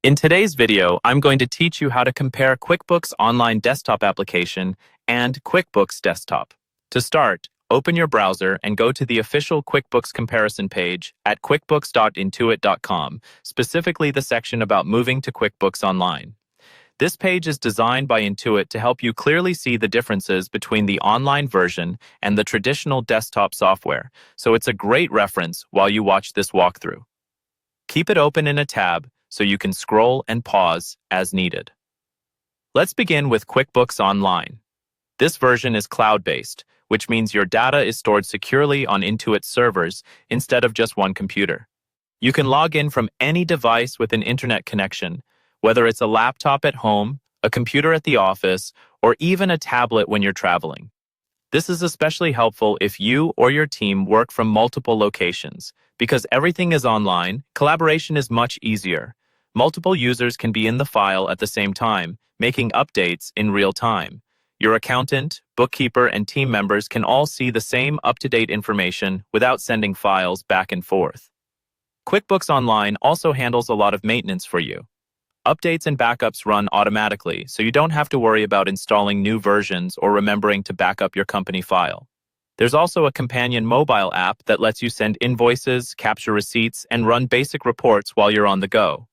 In today's video, I'm going to teach you how to compare QuickBooks Online desktop application and QuickBooks Desktop. To start, open your browser and go to the official QuickBooks comparison page at quickbooks.intuit.com, specifically the section about moving to QuickBooks Online. This page is designed by Intuit to help you clearly see the differences between the online version and the traditional desktop software, so it's a great reference while you watch this walkthrough. Keep it open in a tab so you can scroll and pause as needed. Let's begin with QuickBooks Online. This version is cloud-based, which means your data is stored securely on Intuit servers instead of just one computer. You can log in from any device with an internet connection, whether it's a laptop at home, a computer at the office, or even a tablet when you're traveling. This is especially helpful if you or your team work from multiple locations. Because everything is online, collaboration is much easier. Multiple users can be in the file at the same time, making updates in real time. Your accountant, bookkeeper, and team members can all see the same up-to-date information without sending files back and forth. QuickBooks Online also handles a lot of maintenance for you. Updates and backups run automatically, so you don't have to worry about installing new versions or remembering to back up your company file. There's also a companion mobile app that lets you send invoices, capture receipts, and run basic reports while you're on the go.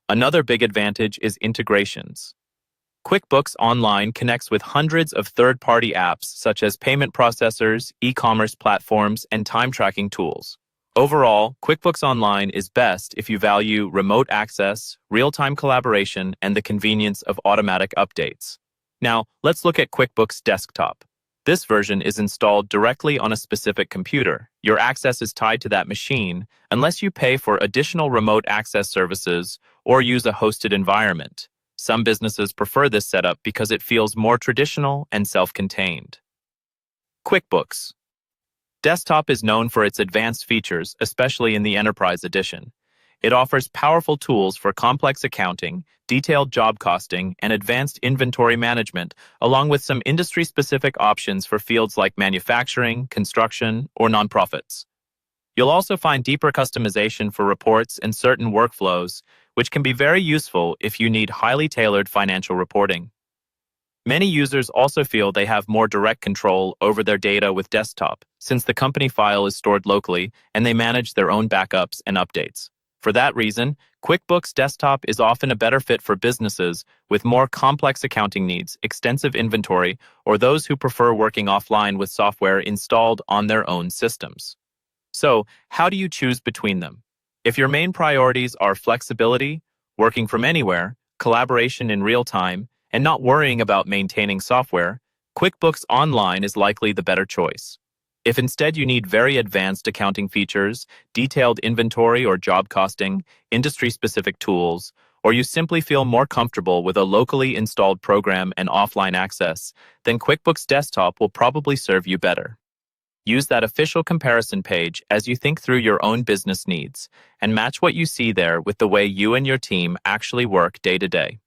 Another big advantage is integrations. QuickBooks Online connects with hundreds of third-party apps such as payment processors, e-commerce platforms, and time-tracking tools. Overall, QuickBooks Online is best if you value remote access, real-time collaboration, and the convenience of automatic updates. Now, let's look at QuickBooks Desktop. This version is installed directly on a specific computer. Your access is tied to that machine unless you pay for additional remote access services or use a hosted environment. Some businesses prefer this setup because it feels more traditional and self-contained. QuickBooks Desktop is known for its advanced features, especially in the Enterprise Edition. It offers powerful tools for complex accounting, detailed job costing, and advanced inventory management, along with some industry-specific options for fields like manufacturing, construction, or nonprofits. You'll also find deeper customization for reports and certain workflows, which can be very useful if you need highly tailored financial reporting. Many users also feel they have more direct control over their data with Desktop, since the company file is stored locally and they manage their own backups and updates. For that reason, QuickBooks Desktop is often a better fit for businesses with more complex accounting needs, extensive inventory, or those who prefer working offline with software installed on their own systems. So, how do you choose between them? If your main priorities are flexibility, working from anywhere, collaboration in real time, and not worrying about maintaining software, QuickBooks Online is likely the better choice. If instead you need very advanced accounting features, detailed inventory or job costing, industry-specific tools, or you simply feel more comfortable with a locally installed program and offline access, then QuickBooks Desktop will probably serve you better. Use that official comparison page as you think through your own business needs, and match what you see there with the way you and your team actually work day to day.